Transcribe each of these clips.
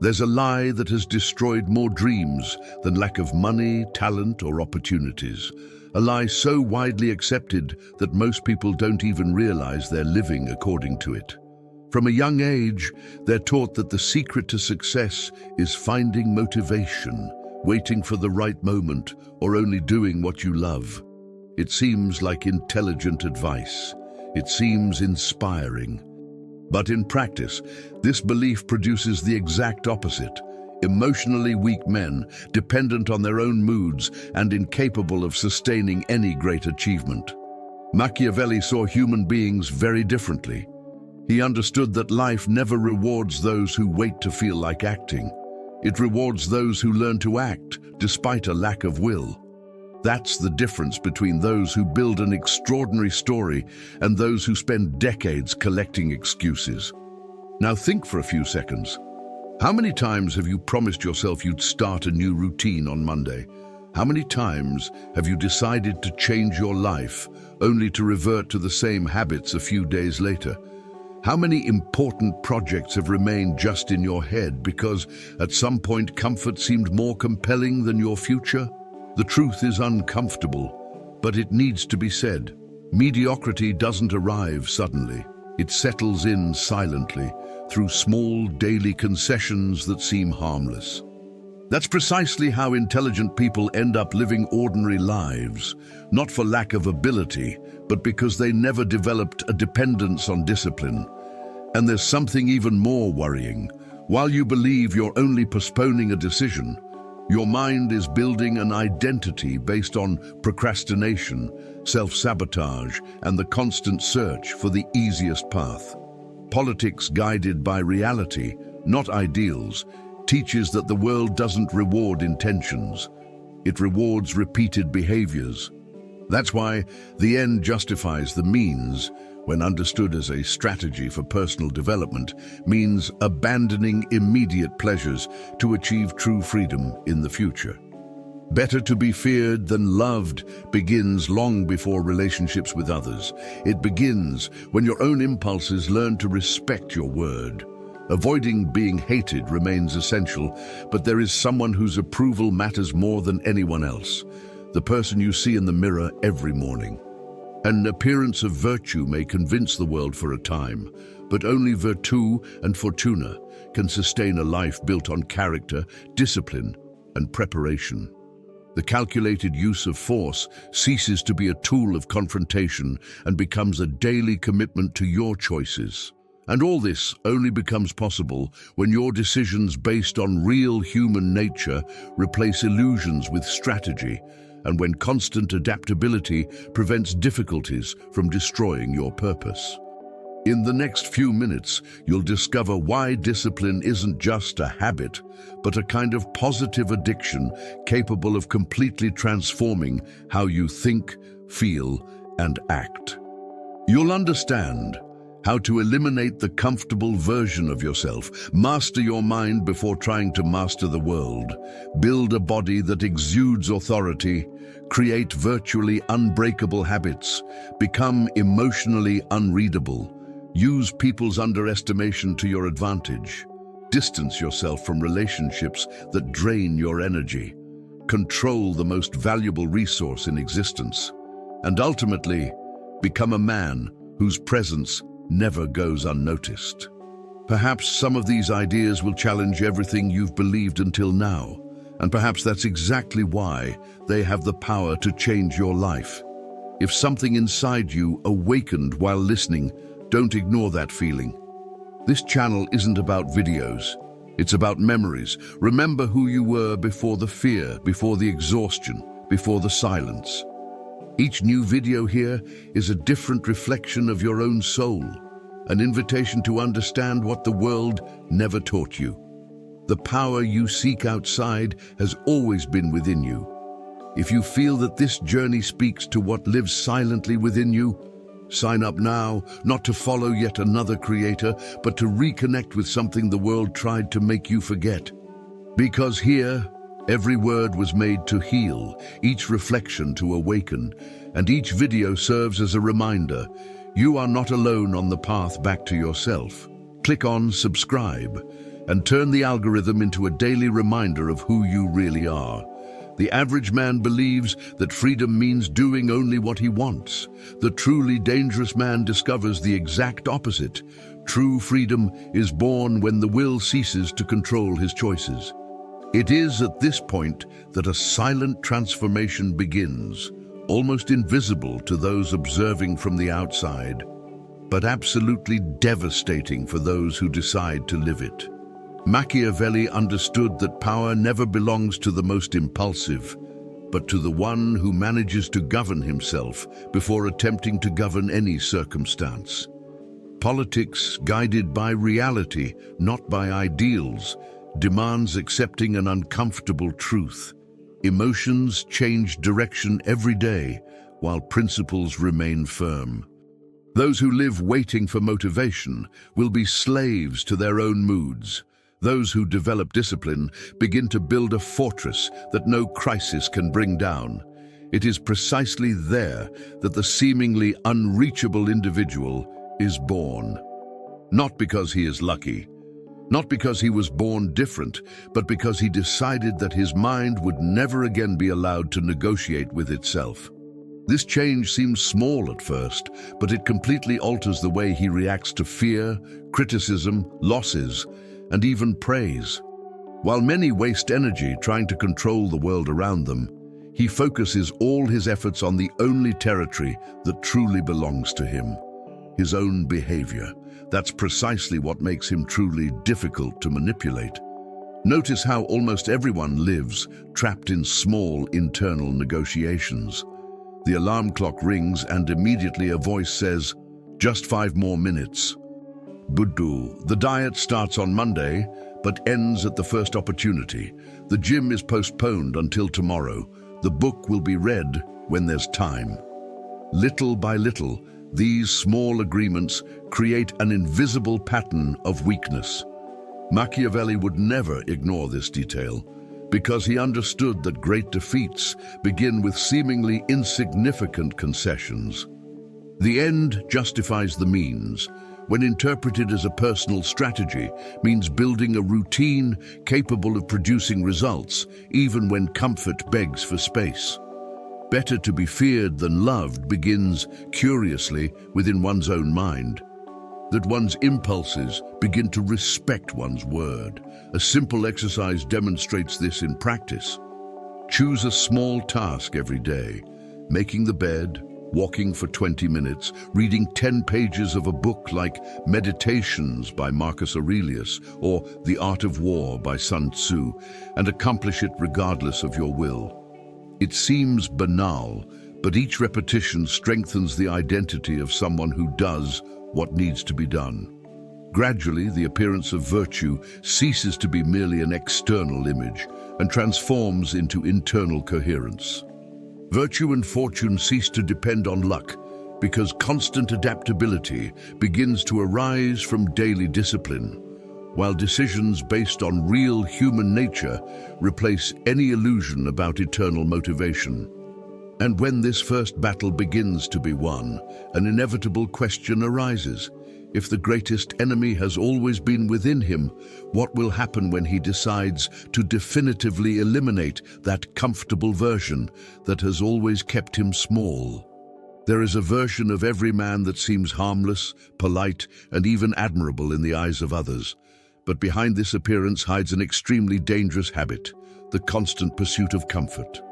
There's a lie that has destroyed more dreams than lack of money, talent, or opportunities. A lie so widely accepted that most people don't even realize they're living according to it. From a young age, they're taught that the secret to success is finding motivation, waiting for the right moment, or only doing what you love. It seems like intelligent advice. It seems inspiring. But in practice, this belief produces the exact opposite. Emotionally weak men, dependent on their own moods and incapable of sustaining any great achievement. Machiavelli saw human beings very differently. He understood that life never rewards those who wait to feel like acting. It rewards those who learn to act despite a lack of will. That's the difference between those who build an extraordinary story and those who spend decades collecting excuses. Now think for a few seconds. How many times have you promised yourself you'd start a new routine on Monday? How many times have you decided to change your life only to revert to the same habits a few days later? How many important projects have remained just in your head because at some point comfort seemed more compelling than your future? The truth is uncomfortable, but it needs to be said. Mediocrity doesn't arrive suddenly. It settles in silently through small daily concessions that seem harmless. That's precisely how intelligent people end up living ordinary lives, not for lack of ability, but because they never developed a dependence on discipline. And there's something even more worrying. While you believe you're only postponing a decision, your mind is building an identity based on procrastination, self-sabotage, and the constant search for the easiest path. Politics guided by reality, not ideals, teaches that the world doesn't reward intentions. It rewards repeated behaviors. That's why the end justifies the means, when understood as a strategy for personal development, means abandoning immediate pleasures to achieve true freedom in the future. Better to be feared than loved begins long before relationships with others. It begins when your own impulses learn to respect your word. Avoiding being hated remains essential, but there is someone whose approval matters more than anyone else. The person you see in the mirror every morning. An appearance of virtue may convince the world for a time, but only virtu and fortuna can sustain a life built on character, discipline, and preparation. The calculated use of force ceases to be a tool of confrontation and becomes a daily commitment to your choices. And all this only becomes possible when your decisions based on real human nature replace illusions with strategy, and when constant adaptability prevents difficulties from destroying your purpose. In the next few minutes, you'll discover why discipline isn't just a habit, but a kind of positive addiction capable of completely transforming how you think, feel, and act. You'll understand how to eliminate the comfortable version of yourself, master your mind before trying to master the world, build a body that exudes authority, create virtually unbreakable habits, become emotionally unreadable, use people's underestimation to your advantage, distance yourself from relationships that drain your energy, control the most valuable resource in existence, and ultimately become a man whose presence never goes unnoticed. Perhaps some of these ideas will challenge everything you've believed until now, and perhaps that's exactly why they have the power to change your life. If something inside you awakened while listening, don't ignore that feeling. This channel isn't about videos. It's about memories. Remember who you were before the fear, before the exhaustion, before the silence. Each new video here is a different reflection of your own soul, an invitation to understand what the world never taught you. The power you seek outside has always been within you. If you feel that this journey speaks to what lives silently within you, sign up now, not to follow yet another creator, but to reconnect with something the world tried to make you forget. Because here, every word was made to heal, each reflection to awaken, and each video serves as a reminder. You are not alone on the path back to yourself. Click on subscribe, and turn the algorithm into a daily reminder of who you really are. The average man believes that freedom means doing only what he wants. The truly dangerous man discovers the exact opposite. True freedom is born when the will ceases to control his choices. It is at this point that a silent transformation begins, almost invisible to those observing from the outside, but absolutely devastating for those who decide to live it. Machiavelli understood that power never belongs to the most impulsive, but to the one who manages to govern himself before attempting to govern any circumstance. Politics, guided by reality, not by ideals, demands accepting an uncomfortable truth. Emotions change direction every day, while principles remain firm. Those who live waiting for motivation will be slaves to their own moods. Those who develop discipline begin to build a fortress that no crisis can bring down. It is precisely there that the seemingly unreachable individual is born. Not because he is lucky, not because he was born different, but because he decided that his mind would never again be allowed to negotiate with itself. This change seems small at first, but it completely alters the way he reacts to fear, criticism, losses, and even praise. While many waste energy trying to control the world around them, he focuses all his efforts on the only territory that truly belongs to him: his own behavior. That's precisely what makes him truly difficult to manipulate. Notice how almost everyone lives trapped in small internal negotiations. The alarm clock rings and immediately a voice says, "Just 5 more minutes." Buddhu. The diet starts on Monday, but ends at the first opportunity. The gym is postponed until tomorrow. The book will be read when there's time. Little by little, these small agreements create an invisible pattern of weakness. Machiavelli would never ignore this detail, because he understood that great defeats begin with seemingly insignificant concessions. The end justifies the means, when interpreted as a personal strategy, means building a routine capable of producing results, even when comfort begs for space. Better to be feared than loved begins, curiously, within one's own mind. That one's impulses begin to respect one's word. A simple exercise demonstrates this in practice. Choose a small task every day: making the bed, walking for 20 minutes, reading 10 pages of a book like Meditations by Marcus Aurelius or The Art of War by Sun Tzu, and accomplish it regardless of your will. It seems banal, but each repetition strengthens the identity of someone who does what needs to be done. Gradually, the appearance of virtue ceases to be merely an external image and transforms into internal coherence. Virtue and fortune cease to depend on luck because constant adaptability begins to arise from daily discipline, while decisions based on real human nature replace any illusion about eternal motivation. And when this first battle begins to be won, an inevitable question arises. If the greatest enemy has always been within him, what will happen when he decides to definitively eliminate that comfortable version that has always kept him small? There is a version of every man that seems harmless, polite, and even admirable in the eyes of others. But behind this appearance hides an extremely dangerous habit: the constant pursuit of comfort.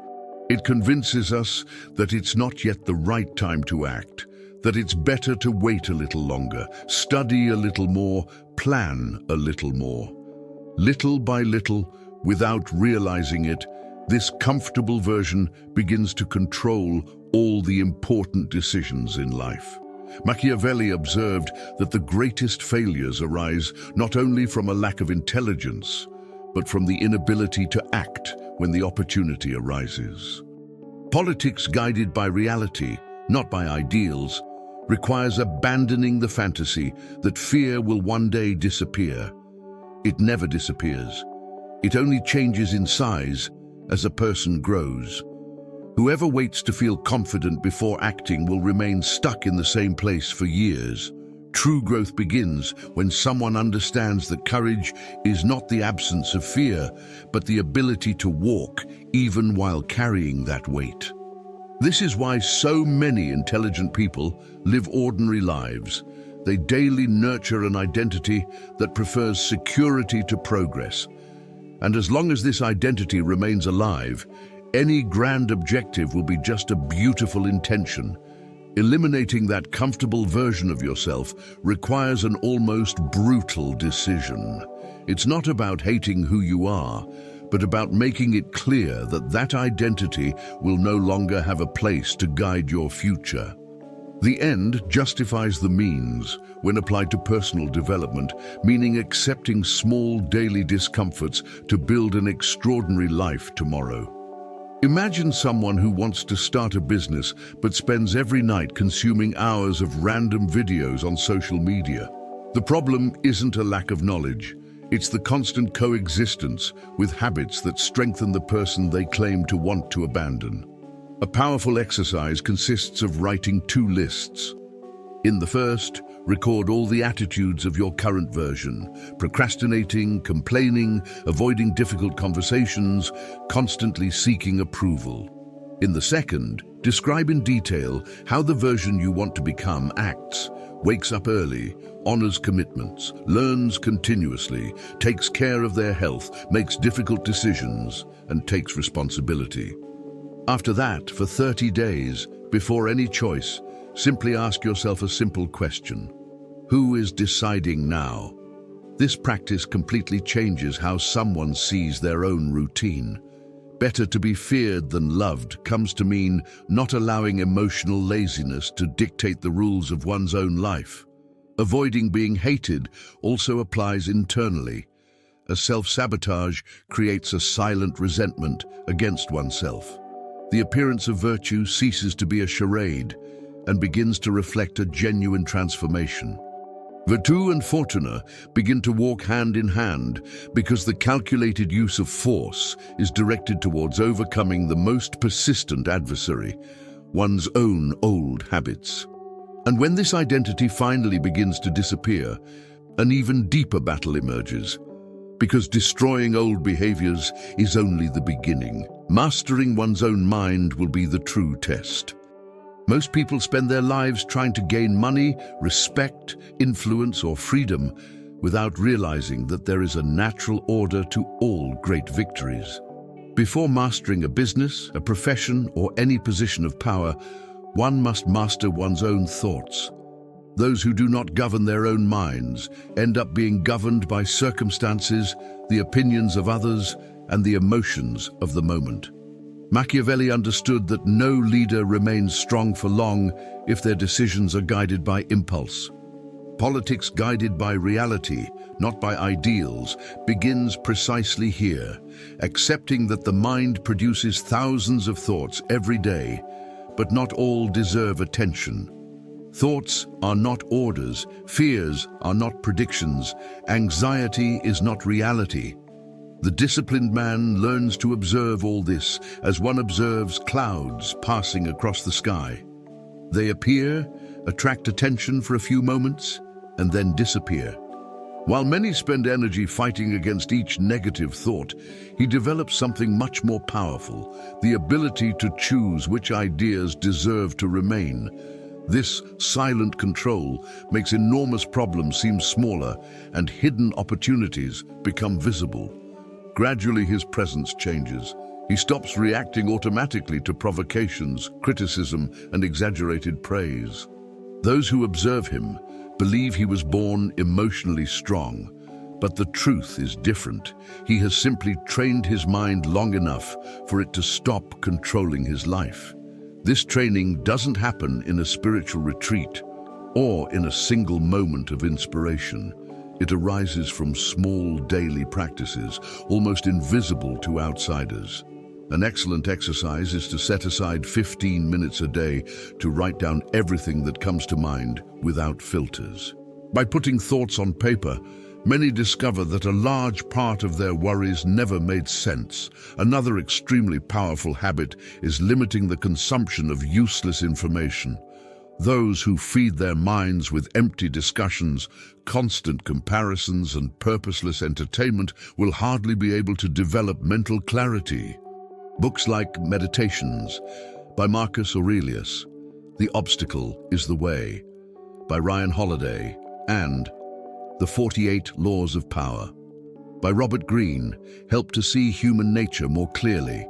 It convinces us that it's not yet the right time to act, that it's better to wait a little longer, study a little more, plan a little more. Little by little, without realizing it, this comfortable version begins to control all the important decisions in life. Machiavelli observed that the greatest failures arise not only from a lack of intelligence, but from the inability to act when the opportunity arises. Politics guided by reality, not by ideals, requires abandoning the fantasy that fear will one day disappear. It never disappears. It only changes in size as a person grows. Whoever waits to feel confident before acting will remain stuck in the same place for years. True growth begins when someone understands that courage is not the absence of fear, but the ability to walk even while carrying that weight. This is why so many intelligent people live ordinary lives. They daily nurture an identity that prefers security to progress. And as long as this identity remains alive, any grand objective will be just a beautiful intention. Eliminating that comfortable version of yourself requires an almost brutal decision. It's not about hating who you are, but about making it clear that that identity will no longer have a place to guide your future. The end justifies the means when applied to personal development, meaning accepting small daily discomforts to build an extraordinary life tomorrow. Imagine someone who wants to start a business but spends every night consuming hours of random videos on social media. The problem isn't a lack of knowledge. It's the constant coexistence with habits that strengthen the person they claim to want to abandon. A powerful exercise consists of writing 2 lists. In the first, record all the attitudes of your current version: procrastinating, complaining, avoiding difficult conversations, constantly seeking approval. In the second, describe in detail how the version you want to become acts: wakes up early, honors commitments, learns continuously, takes care of their health, makes difficult decisions, and takes responsibility. After that, for 30 days, before any choice, simply ask yourself a simple question: who is deciding now? This practice completely changes how someone sees their own routine. Better to be feared than loved comes to mean not allowing emotional laziness to dictate the rules of one's own life. Avoiding being hated also applies internally. A self-sabotage creates a silent resentment against oneself. The appearance of virtue ceases to be a charade and begins to reflect a genuine transformation. Virtù and fortuna begin to walk hand in hand because the calculated use of force is directed towards overcoming the most persistent adversary, one's own old habits. And when this identity finally begins to disappear, an even deeper battle emerges. Because destroying old behaviors is only the beginning. Mastering one's own mind will be the true test. Most people spend their lives trying to gain money, respect, influence, or freedom without realizing that there is a natural order to all great victories. Before mastering a business, a profession, or any position of power, one must master one's own thoughts. Those who do not govern their own minds end up being governed by circumstances, the opinions of others, and the emotions of the moment. Machiavelli understood that no leader remains strong for long if their decisions are guided by impulse. Politics guided by reality, not by ideals, begins precisely here, accepting that the mind produces thousands of thoughts every day, but not all deserve attention. Thoughts are not orders, fears are not predictions, anxiety is not reality. The disciplined man learns to observe all this as one observes clouds passing across the sky. They appear, attract attention for a few moments, and then disappear. While many spend energy fighting against each negative thought, he develops something much more powerful: the ability to choose which ideas deserve to remain. This silent control makes enormous problems seem smaller and hidden opportunities become visible. Gradually, his presence changes. He stops reacting automatically to provocations, criticism, and exaggerated praise. Those who observe him believe he was born emotionally strong, but the truth is different. He has simply trained his mind long enough for it to stop controlling his life. This training doesn't happen in a spiritual retreat or in a single moment of inspiration. It arises from small daily practices, almost invisible to outsiders. An excellent exercise is to set aside 15 minutes a day to write down everything that comes to mind without filters. By putting thoughts on paper, many discover that a large part of their worries never made sense. Another extremely powerful habit is limiting the consumption of useless information. Those who feed their minds with empty discussions, constant comparisons, and purposeless entertainment will hardly be able to develop mental clarity. Books like Meditations by Marcus Aurelius, The Obstacle is the Way by Ryan Holiday, and The 48 Laws of Power by Robert Greene help to see human nature more clearly,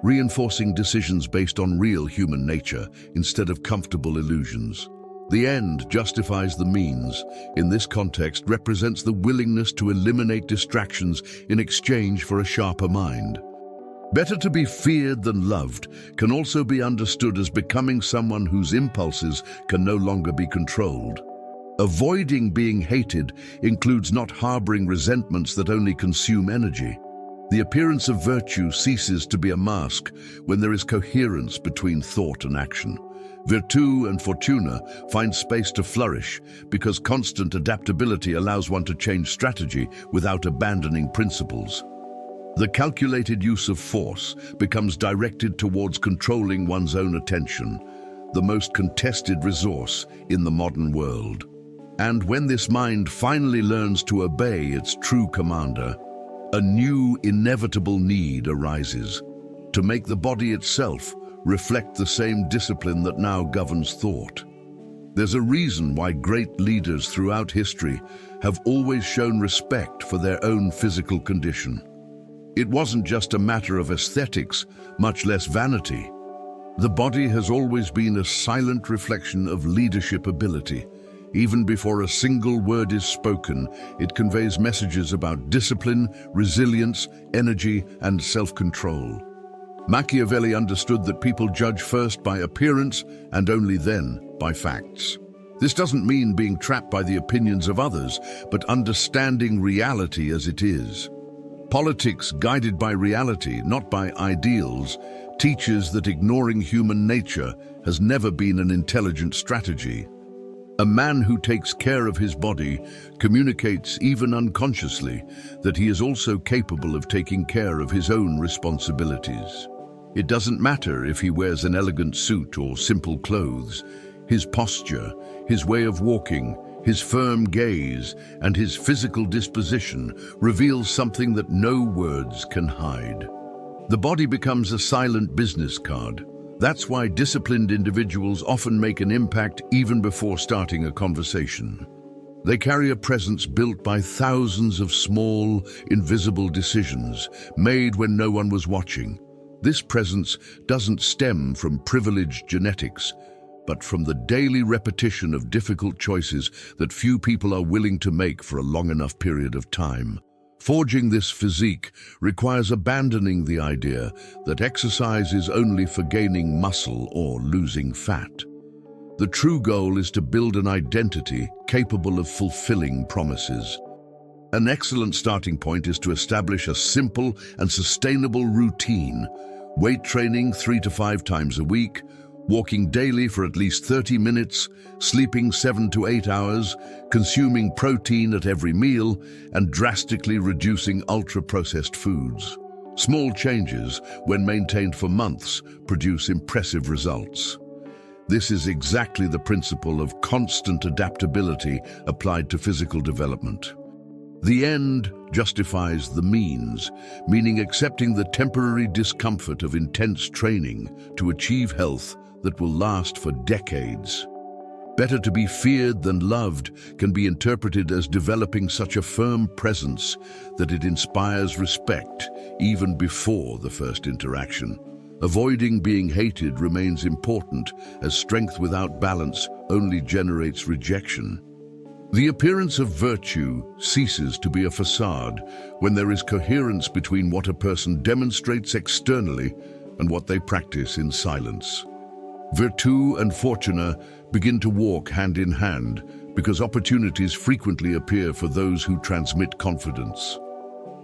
reinforcing decisions based on real human nature instead of comfortable illusions. The end justifies the means, in this context, represents the willingness to eliminate distractions in exchange for a sharper mind. Better to be feared than loved can also be understood as becoming someone whose impulses can no longer be controlled. Avoiding being hated includes not harboring resentments that only consume energy. The appearance of virtue ceases to be a mask when there is coherence between thought and action. Virtù and fortuna find space to flourish because constant adaptability allows one to change strategy without abandoning principles. The calculated use of force becomes directed towards controlling one's own attention, the most contested resource in the modern world. And when this mind finally learns to obey its true commander, a new inevitable need arises to make the body itself reflect the same discipline that now governs thought. There's a reason why great leaders throughout history have always shown respect for their own physical condition. It wasn't just a matter of aesthetics, much less vanity. The body has always been a silent reflection of leadership ability. Even before a single word is spoken, it conveys messages about discipline, resilience, energy, and self-control. Machiavelli understood that people judge first by appearance and only then by facts. This doesn't mean being trapped by the opinions of others, but understanding reality as it is. Politics guided by reality, not by ideals, teaches that ignoring human nature has never been an intelligent strategy. A man who takes care of his body communicates, even unconsciously, that he is also capable of taking care of his own responsibilities. It doesn't matter if he wears an elegant suit or simple clothes. His posture, his way of walking, his firm gaze, and his physical disposition reveals something that no words can hide. The body becomes a silent business card. That's why disciplined individuals often make an impact even before starting a conversation. They carry a presence built by thousands of small, invisible decisions made when no one was watching. This presence doesn't stem from privileged genetics, but from the daily repetition of difficult choices that few people are willing to make for a long enough period of time. Forging this physique requires abandoning the idea that exercise is only for gaining muscle or losing fat. The true goal is to build an identity capable of fulfilling promises. An excellent starting point is to establish a simple and sustainable routine: weight training 3 to 5 times a week, walking daily for at least 30 minutes, sleeping 7 to 8 hours, consuming protein at every meal, and drastically reducing ultra-processed foods. Small changes, when maintained for months, produce impressive results. This is exactly the principle of constant adaptability applied to physical development. The end justifies the means, meaning accepting the temporary discomfort of intense training to achieve health that will last for decades. Better to be feared than loved can be interpreted as developing such a firm presence that it inspires respect even before the first interaction. Avoiding being hated remains important, as strength without balance only generates rejection. The appearance of virtue ceases to be a facade when there is coherence between what a person demonstrates externally and what they practice in silence. Virtù and fortuna begin to walk hand in hand because opportunities frequently appear for those who transmit confidence.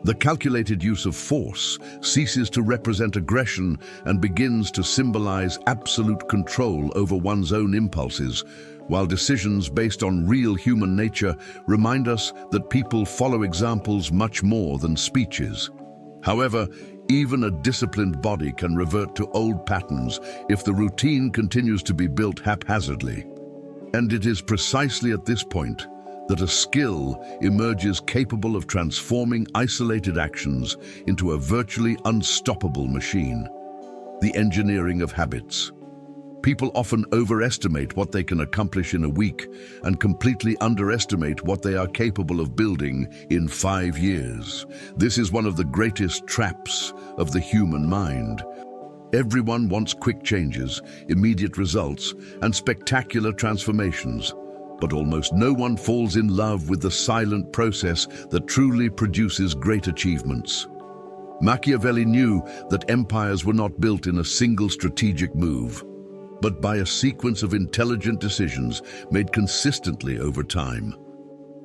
The calculated use of force ceases to represent aggression and begins to symbolize absolute control over one's own impulses, while decisions based on real human nature remind us that people follow examples much more than speeches. However, even a disciplined body can revert to old patterns if the routine continues to be built haphazardly. And it is precisely at this point that a skill emerges capable of transforming isolated actions into a virtually unstoppable machine: the engineering of habits. People often overestimate what they can accomplish in a week and completely underestimate what they are capable of building in 5 years. This is one of the greatest traps of the human mind. Everyone wants quick changes, immediate results, and spectacular transformations, but almost no one falls in love with the silent process that truly produces great achievements. Machiavelli knew that empires were not built in a single strategic move, but by a sequence of intelligent decisions made consistently over time.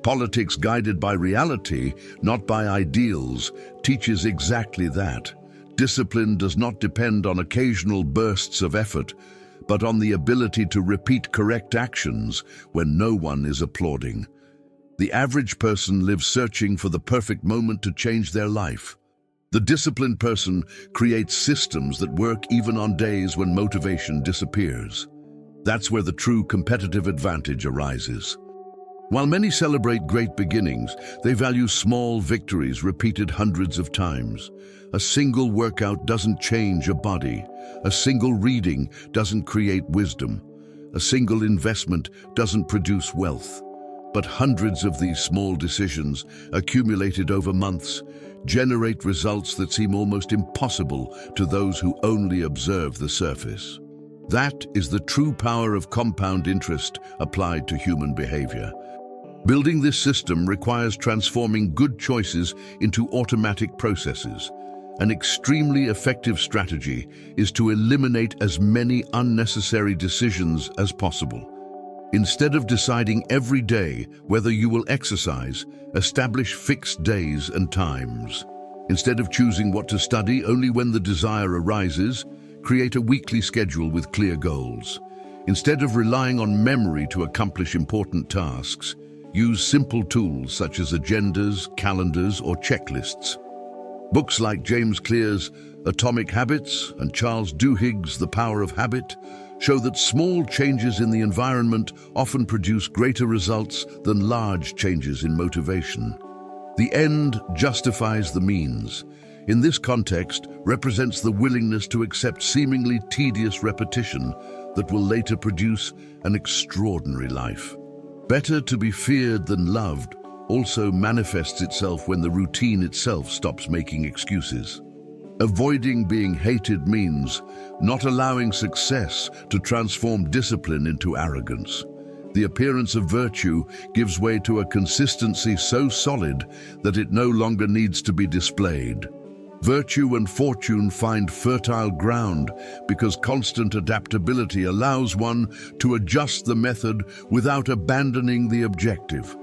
Politics guided by reality, not by ideals, teaches exactly that. Discipline does not depend on occasional bursts of effort, but on the ability to repeat correct actions when no one is applauding. The average person lives searching for the perfect moment to change their life. The disciplined person creates systems that work even on days when motivation disappears. That's where the true competitive advantage arises. While many celebrate great beginnings, they value small victories repeated hundreds of times. A single workout doesn't change a body. A single reading doesn't create wisdom. A single investment doesn't produce wealth. But hundreds of these small decisions, accumulated over months, generate results that seem almost impossible to those who only observe the surface. That is the true power of compound interest applied to human behavior. Building this system requires transforming good choices into automatic processes. An extremely effective strategy is to eliminate as many unnecessary decisions as possible. Instead of deciding every day whether you will exercise, establish fixed days and times. Instead of choosing what to study only when the desire arises, create a weekly schedule with clear goals. Instead of relying on memory to accomplish important tasks, use simple tools such as agendas, calendars, or checklists. Books like James Clear's Atomic Habits and Charles Duhigg's The Power of Habit show that small changes in the environment often produce greater results than large changes in motivation. The end justifies the means. In this context, represents the willingness to accept seemingly tedious repetition that will later produce an extraordinary life. Better to be feared than loved also manifests itself when the routine itself stops making excuses. Avoiding being hated means not allowing success to transform discipline into arrogance. The appearance of virtue gives way to a consistency so solid that it no longer needs to be displayed. Virtue and fortune find fertile ground because constant adaptability allows one to adjust the method without abandoning the objective.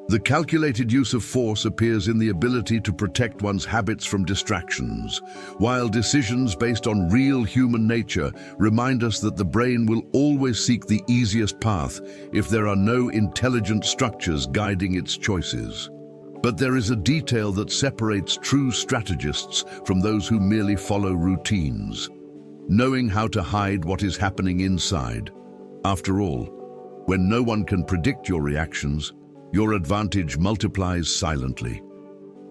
The calculated use of force appears in the ability to protect one's habits from distractions, while decisions based on real human nature remind us that the brain will always seek the easiest path if there are no intelligent structures guiding its choices. But there is a detail that separates true strategists from those who merely follow routines: knowing how to hide what is happening inside. After all, when no one can predict your reactions, your advantage multiplies silently.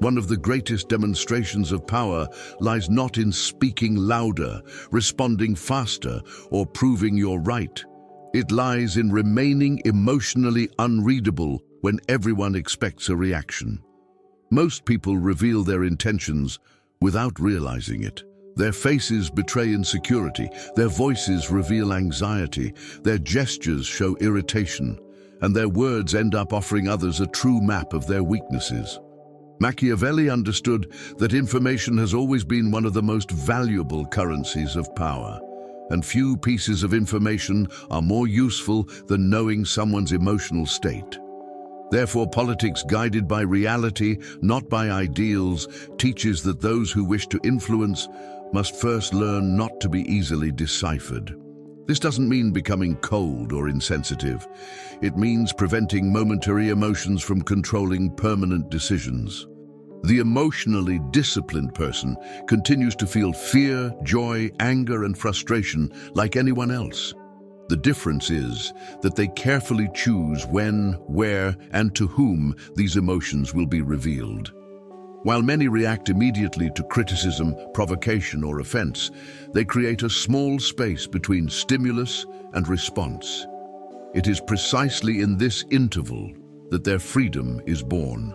One of the greatest demonstrations of power lies not in speaking louder, responding faster, or proving you're right. It lies in remaining emotionally unreadable when everyone expects a reaction. Most people reveal their intentions without realizing it. Their faces betray insecurity, their voices reveal anxiety, their gestures show irritation, and their words end up offering others a true map of their weaknesses. Machiavelli understood that information has always been one of the most valuable currencies of power, and few pieces of information are more useful than knowing someone's emotional state. Therefore, politics guided by reality, not by ideals, teaches that those who wish to influence must first learn not to be easily deciphered. This doesn't mean becoming cold or insensitive. It means preventing momentary emotions from controlling permanent decisions. The emotionally disciplined person continues to feel fear, joy, anger, and frustration like anyone else. The difference is that they carefully choose when, where, and to whom these emotions will be revealed. While many react immediately to criticism, provocation, or offense, they create a small space between stimulus and response. It is precisely in this interval that their freedom is born.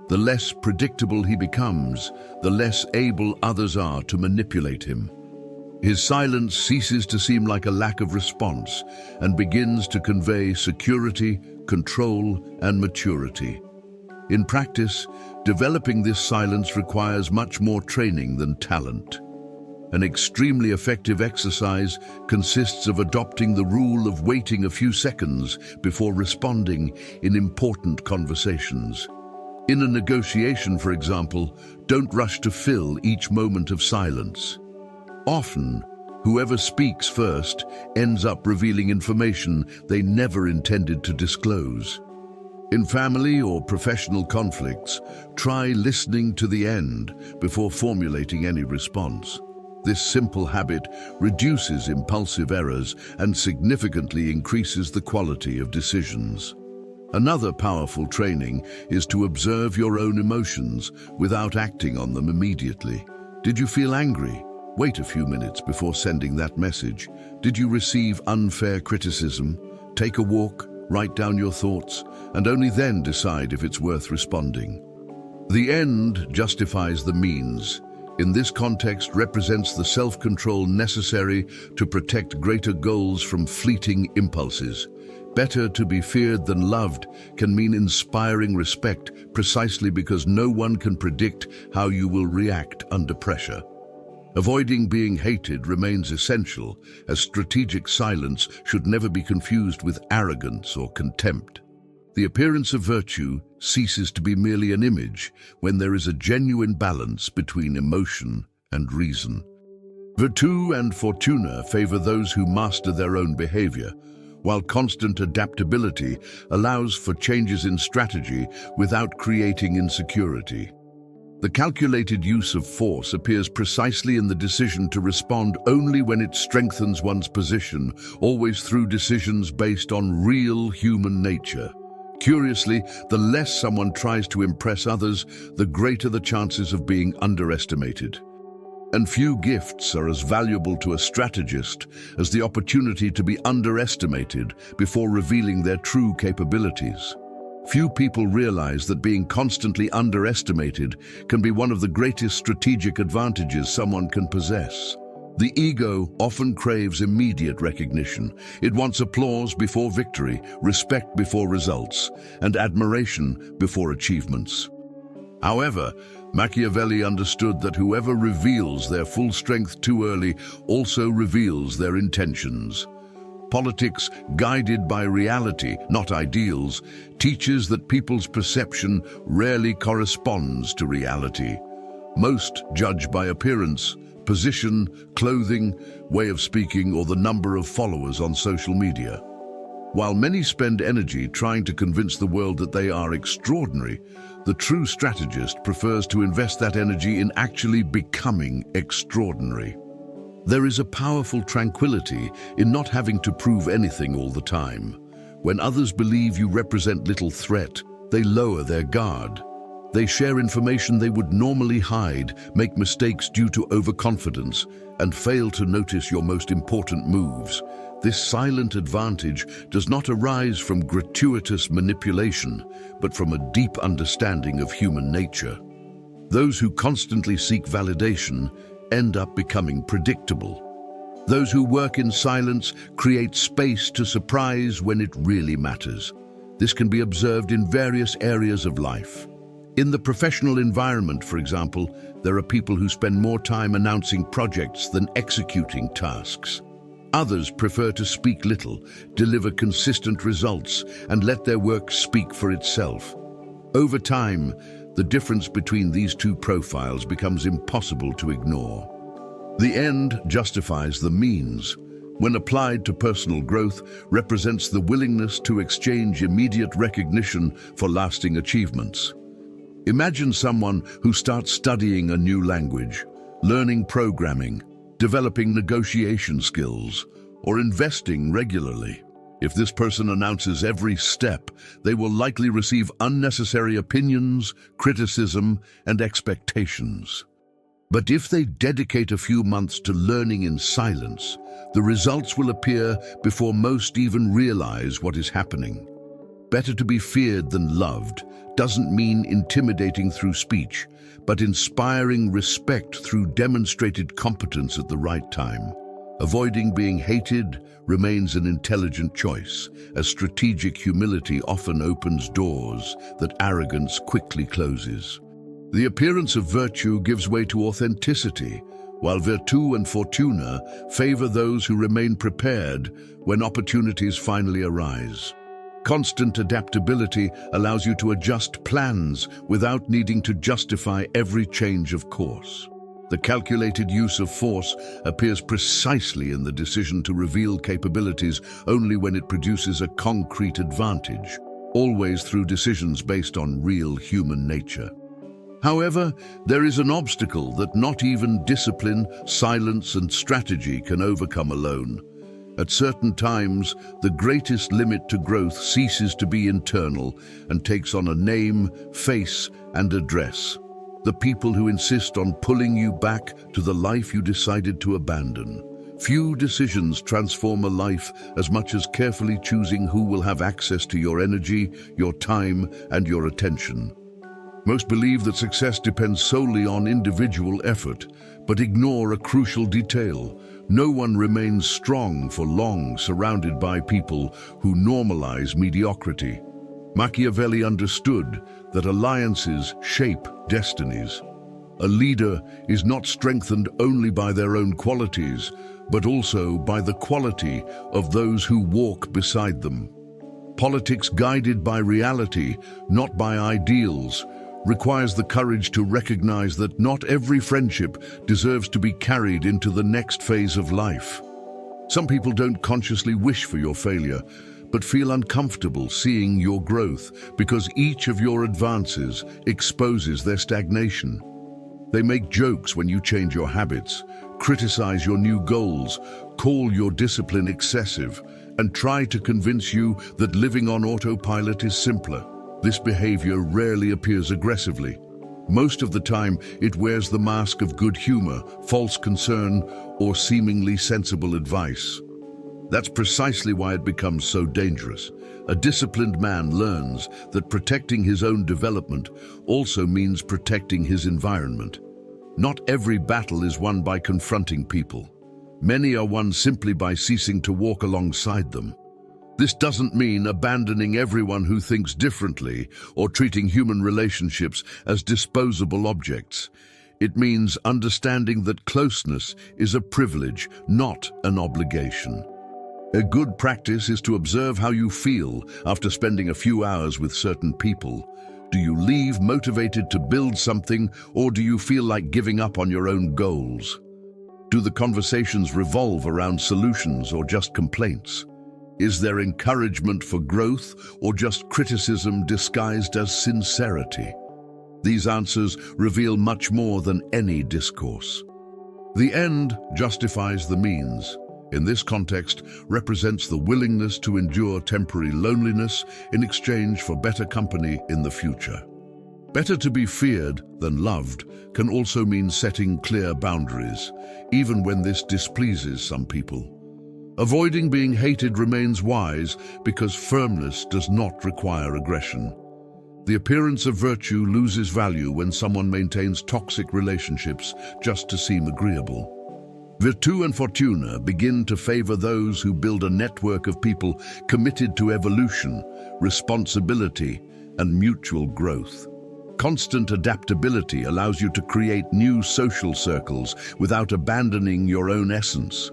The less predictable he becomes, the less able others are to manipulate him. His silence ceases to seem like a lack of response and begins to convey security, control, and maturity. In practice, developing this silence requires much more training than talent. An extremely effective exercise consists of adopting the rule of waiting a few seconds before responding in important conversations. In a negotiation, for example, don't rush to fill each moment of silence. Often, whoever speaks first ends up revealing information they never intended to disclose. In family or professional conflicts, try listening to the end before formulating any response. This simple habit reduces impulsive errors and significantly increases the quality of decisions. Another powerful training is to observe your own emotions without acting on them immediately. Did you feel angry? Wait a few minutes before sending that message. Did you receive unfair criticism? Take a walk, write down your thoughts, and only then decide if it's worth responding. The end justifies the means. In this context represents the self-control necessary to protect greater goals from fleeting impulses. Better to be feared than loved can mean inspiring respect precisely because no one can predict how you will react under pressure. Avoiding being hated remains essential, as strategic silence should never be confused with arrogance or contempt. The appearance of virtue ceases to be merely an image when there is a genuine balance between emotion and reason. Virtù and fortuna favor those who master their own behavior, while constant adaptability allows for changes in strategy without creating insecurity. The calculated use of force appears precisely in the decision to respond only when it strengthens one's position, always through decisions based on real human nature. Curiously, the less someone tries to impress others, the greater the chances of being underestimated. And few gifts are as valuable to a strategist as the opportunity to be underestimated before revealing their true capabilities. Few people realize that being constantly underestimated can be one of the greatest strategic advantages someone can possess. The ego often craves immediate recognition. It wants applause before victory, respect before results, and admiration before achievements. However, Machiavelli understood that whoever reveals their full strength too early also reveals their intentions. Politics, guided by reality, not ideals, teaches that people's perception rarely corresponds to reality. Most judge by appearance, position, clothing, way of speaking, or the number of followers on social media. While many spend energy trying to convince the world that they are extraordinary, the true strategist prefers to invest that energy in actually becoming extraordinary. There is a powerful tranquility in not having to prove anything all the time. When others believe you represent little threat, they lower their guard. They share information they would normally hide, make mistakes due to overconfidence, and fail to notice your most important moves. This silent advantage does not arise from gratuitous manipulation, but from a deep understanding of human nature. Those who constantly seek validation end up becoming predictable. Those who work in silence create space to surprise when it really matters. This can be observed in various areas of life. In the professional environment, for example, there are people who spend more time announcing projects than executing tasks. Others prefer to speak little, deliver consistent results, and let their work speak for itself. Over time, the difference between these two profiles becomes impossible to ignore. The end justifies the means. When applied to personal growth, represents the willingness to exchange immediate recognition for lasting achievements. Imagine someone who starts studying a new language, learning programming, developing negotiation skills, or investing regularly. If this person announces every step, they will likely receive unnecessary opinions, criticism, and expectations. But if they dedicate a few months to learning in silence, the results will appear before most even realize what is happening. Better to be feared than loved doesn't mean intimidating through speech, but inspiring respect through demonstrated competence at the right time. Avoiding being hated remains an intelligent choice, as strategic humility often opens doors that arrogance quickly closes. The appearance of virtue gives way to authenticity, while virtù and fortuna favor those who remain prepared when opportunities finally arise. Constant adaptability allows you to adjust plans without needing to justify every change of course. The calculated use of force appears precisely in the decision to reveal capabilities only when it produces a concrete advantage, always through decisions based on real human nature. However, there is an obstacle that not even discipline, silence, and strategy can overcome alone. At certain times, the greatest limit to growth ceases to be internal and takes on a name, face, and address. The people who insist on pulling you back to the life you decided to abandon. Few decisions transform a life as much as carefully choosing who will have access to your energy, your time, and your attention. Most believe that success depends solely on individual effort, but ignore a crucial detail. No one remains strong for long surrounded by people who normalize mediocrity. Machiavelli understood that alliances shape destinies. A leader is not strengthened only by their own qualities, but also by the quality of those who walk beside them. Politics guided by reality, not by ideals, requires the courage to recognize that not every friendship deserves to be carried into the next phase of life. Some people don't consciously wish for your failure, but feel uncomfortable seeing your growth because each of your advances exposes their stagnation. They make jokes when you change your habits, criticize your new goals, call your discipline excessive, and try to convince you that living on autopilot is simpler. This behavior rarely appears aggressively. Most of the time, it wears the mask of good humor, false concern, or seemingly sensible advice. That's precisely why it becomes so dangerous. A disciplined man learns that protecting his own development also means protecting his environment. Not every battle is won by confronting people. Many are won simply by ceasing to walk alongside them. This doesn't mean abandoning everyone who thinks differently or treating human relationships as disposable objects. It means understanding that closeness is a privilege, not an obligation. A good practice is to observe how you feel after spending a few hours with certain people. Do you leave motivated to build something, or do you feel like giving up on your own goals? Do the conversations revolve around solutions or just complaints? Is there encouragement for growth or just criticism disguised as sincerity? These answers reveal much more than any discourse. The end justifies the means. In this context, represents the willingness to endure temporary loneliness in exchange for better company in the future. Better to be feared than loved can also mean setting clear boundaries, even when this displeases some people. Avoiding being hated remains wise because firmness does not require aggression. The appearance of virtue loses value when someone maintains toxic relationships just to seem agreeable. Virtù and fortuna begin to favor those who build a network of people committed to evolution, responsibility, and mutual growth. Constant adaptability allows you to create new social circles without abandoning your own essence.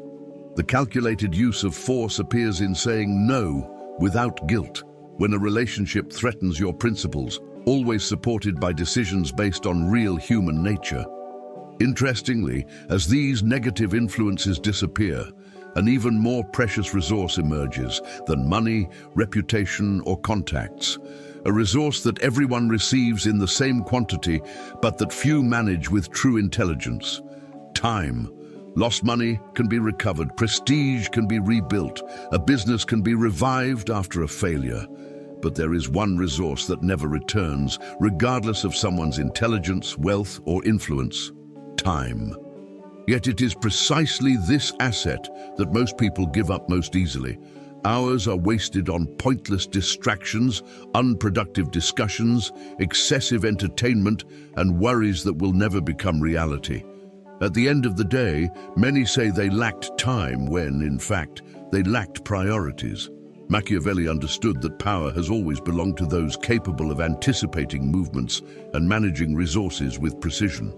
The calculated use of force appears in saying no without guilt when a relationship threatens your principles, always supported by decisions based on real human nature. Interestingly, as these negative influences disappear, an even more precious resource emerges than money, reputation, or contacts. A resource that everyone receives in the same quantity, but that few manage with true intelligence. Time. Lost money can be recovered, prestige can be rebuilt, a business can be revived after a failure. But there is one resource that never returns, regardless of someone's intelligence, wealth, or influence: time. Yet it is precisely this asset that most people give up most easily. Hours are wasted on pointless distractions, unproductive discussions, excessive entertainment, and worries that will never become reality. At the end of the day, many say they lacked time when, in fact, they lacked priorities. Machiavelli understood that power has always belonged to those capable of anticipating movements and managing resources with precision.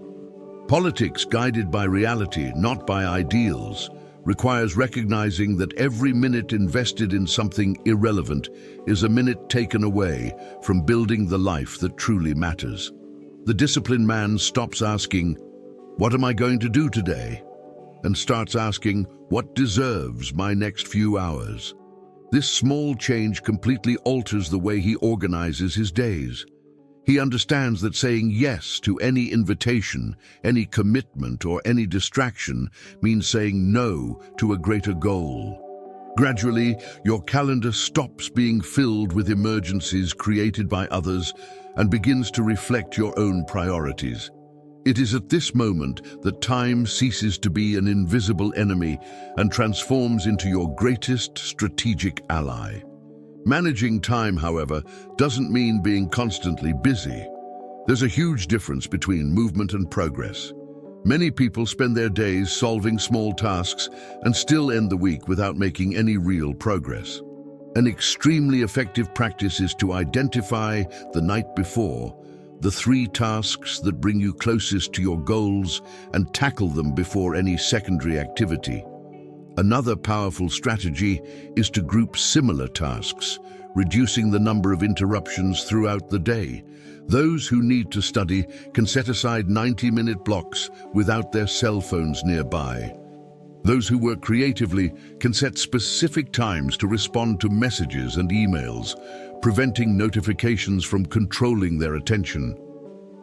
Politics guided by reality, not by ideals, requires recognizing that every minute invested in something irrelevant is a minute taken away from building the life that truly matters. The disciplined man stops asking, "What am I going to do today?" and starts asking, "What deserves my next few hours?" This small change completely alters the way he organizes his days. He understands that saying yes to any invitation, any commitment, or any distraction means saying no to a greater goal. Gradually, your calendar stops being filled with emergencies created by others and begins to reflect your own priorities. It is at this moment that time ceases to be an invisible enemy and transforms into your greatest strategic ally. Managing time, however, doesn't mean being constantly busy. There's a huge difference between movement and progress. Many people spend their days solving small tasks and still end the week without making any real progress. An extremely effective practice is to identify the night before the 3 tasks that bring you closest to your goals and tackle them before any secondary activity. Another powerful strategy is to group similar tasks, reducing the number of interruptions throughout the day. Those who need to study can set aside 90-minute blocks without their cell phones nearby. Those who work creatively can set specific times to respond to messages and emails, preventing notifications from controlling their attention.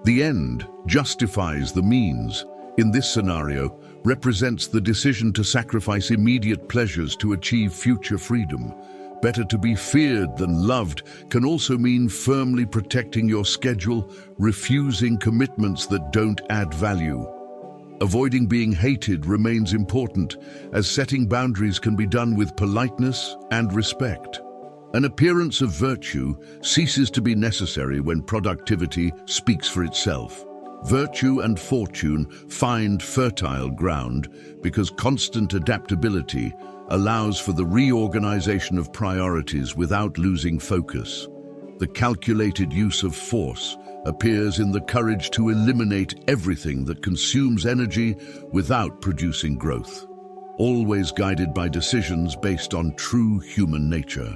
The end justifies the means. In this scenario, represents the decision to sacrifice immediate pleasures to achieve future freedom. Better to be feared than loved can also mean firmly protecting your schedule, refusing commitments that don't add value. Avoiding being hated remains important, as setting boundaries can be done with politeness and respect. An appearance of virtue ceases to be necessary when productivity speaks for itself. Virtue and fortune find fertile ground because constant adaptability allows for the reorganization of priorities without losing focus. The calculated use of force appears in the courage to eliminate everything that consumes energy without producing growth, always guided by decisions based on true human nature.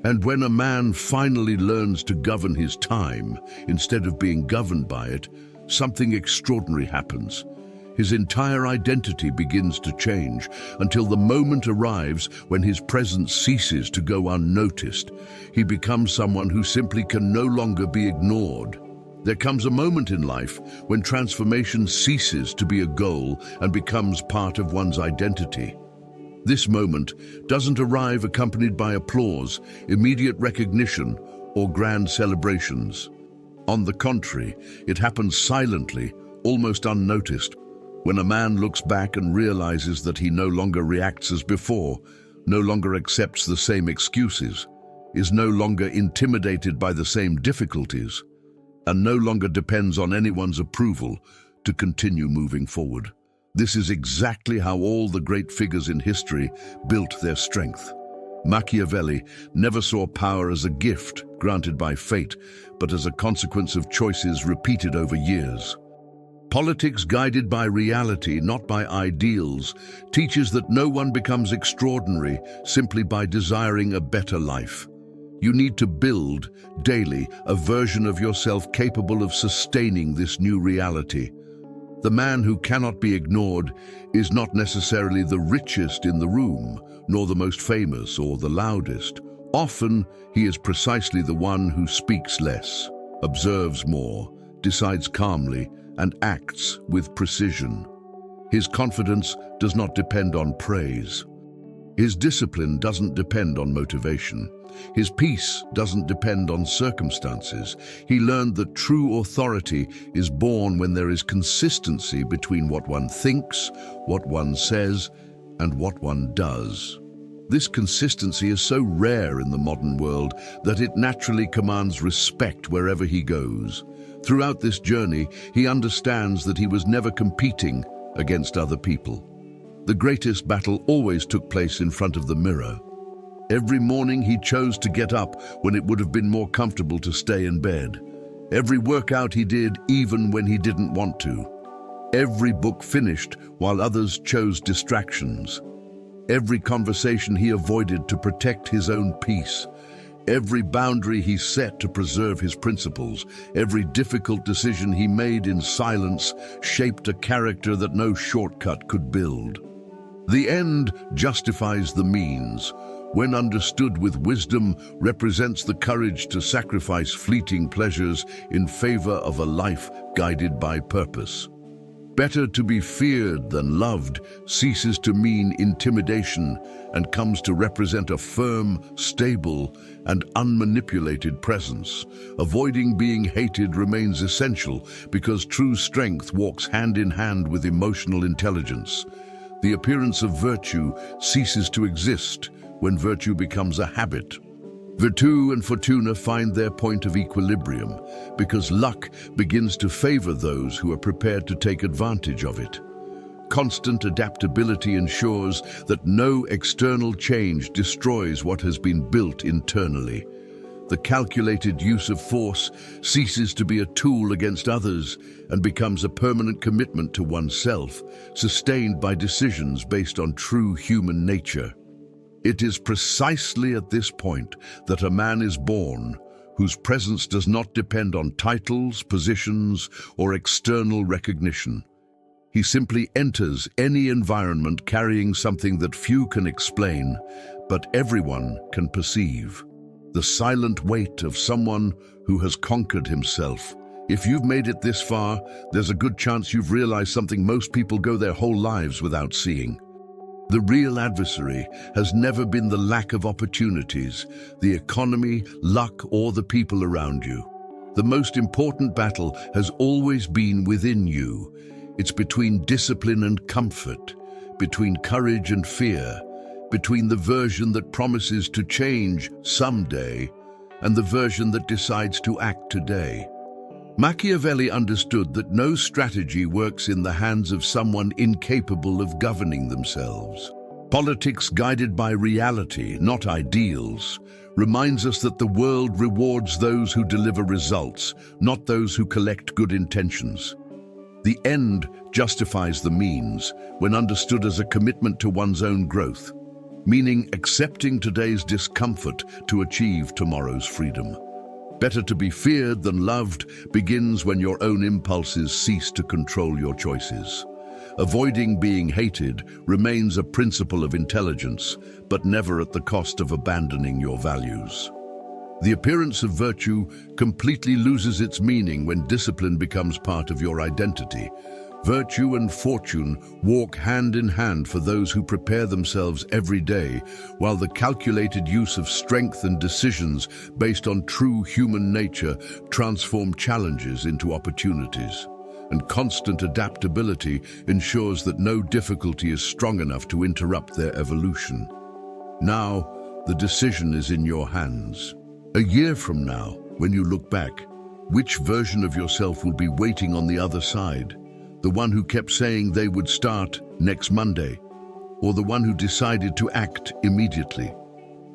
And when a man finally learns to govern his time instead of being governed by it, something extraordinary happens. His entire identity begins to change until the moment arrives when his presence ceases to go unnoticed. He becomes someone who simply can no longer be ignored. There comes a moment in life when transformation ceases to be a goal and becomes part of one's identity. This moment doesn't arrive accompanied by applause, immediate recognition, or grand celebrations. On the contrary, it happens silently, almost unnoticed, when a man looks back and realizes that he no longer reacts as before, no longer accepts the same excuses, is no longer intimidated by the same difficulties, and no longer depends on anyone's approval to continue moving forward. This is exactly how all the great figures in history built their strength. Machiavelli never saw power as a gift granted by fate, but as a consequence of choices repeated over years. Politics guided by reality, not by ideals, teaches that no one becomes extraordinary simply by desiring a better life. You need to build, daily, a version of yourself capable of sustaining this new reality. The man who cannot be ignored is not necessarily the richest in the room, nor the most famous or the loudest. Often, he is precisely the one who speaks less, observes more, decides calmly, and acts with precision. His confidence does not depend on praise. His discipline doesn't depend on motivation. His peace doesn't depend on circumstances. He learned that true authority is born when there is consistency between what one thinks, what one says, and what one does. This consistency is so rare in the modern world that it naturally commands respect wherever he goes. Throughout this journey, he understands that he was never competing against other people. The greatest battle always took place in front of the mirror. Every morning he chose to get up when it would have been more comfortable to stay in bed. Every workout he did even when he didn't want to. Every book finished while others chose distractions. Every conversation he avoided to protect his own peace. Every boundary he set to preserve his principles. Every difficult decision he made in silence shaped a character that no shortcut could build. The end justifies the means. When understood with wisdom, represents the courage to sacrifice fleeting pleasures in favor of a life guided by purpose. Better to be feared than loved ceases to mean intimidation and comes to represent a firm, stable, and unmanipulated presence. Avoiding being hated remains essential because true strength walks hand in hand with emotional intelligence. The appearance of virtue ceases to exist when virtue becomes a habit. Virtù and fortuna find their point of equilibrium because luck begins to favor those who are prepared to take advantage of it. Constant adaptability ensures that no external change destroys what has been built internally. The calculated use of force ceases to be a tool against others and becomes a permanent commitment to oneself, sustained by decisions based on true human nature. It is precisely at this point that a man is born whose presence does not depend on titles, positions, or external recognition. He simply enters any environment carrying something that few can explain, but everyone can perceive. The silent weight of someone who has conquered himself. If you've made it this far, there's a good chance you've realized something most people go their whole lives without seeing. The real adversary has never been the lack of opportunities, the economy, luck, or the people around you. The most important battle has always been within you. It's between discipline and comfort, between courage and fear, between the version that promises to change someday and the version that decides to act today. Machiavelli understood that no strategy works in the hands of someone incapable of governing themselves. Politics guided by reality, not ideals, reminds us that the world rewards those who deliver results, not those who collect good intentions. The end justifies the means when understood as a commitment to one's own growth, meaning accepting today's discomfort to achieve tomorrow's freedom. Better to be feared than loved begins when your own impulses cease to control your choices. Avoiding being hated remains a principle of intelligence, but never at the cost of abandoning your values. The appearance of virtue completely loses its meaning when discipline becomes part of your identity. Virtue and fortune walk hand in hand for those who prepare themselves every day, while the calculated use of strength and decisions based on true human nature transform challenges into opportunities. And constant adaptability ensures that no difficulty is strong enough to interrupt their evolution. Now, the decision is in your hands. A year from now, when you look back, which version of yourself will be waiting on the other side? The one who kept saying they would start next Monday, or the one who decided to act immediately?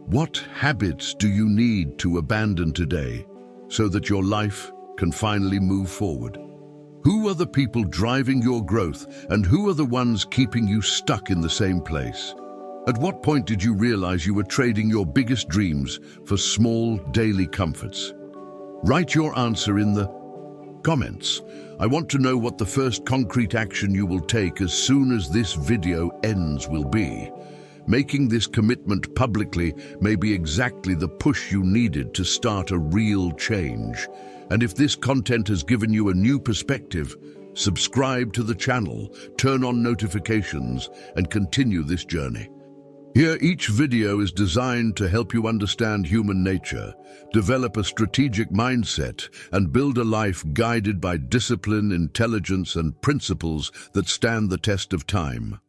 What habits do you need to abandon today so that your life can finally move forward? Who are the people driving your growth, and who are the ones keeping you stuck in the same place? At what point did you realize you were trading your biggest dreams for small daily comforts? Write your answer in the comments. I want to know what the first concrete action you will take as soon as this video ends will be. Making this commitment publicly may be exactly the push you needed to start a real change. And if this content has given you a new perspective, Subscribe to the channel, turn on notifications, and continue this journey. Here, each video is designed to help you understand human nature, develop a strategic mindset, and build a life guided by discipline, intelligence, and principles that stand the test of time.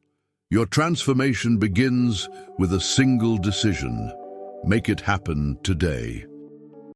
Your transformation begins with a single decision. Make it happen today.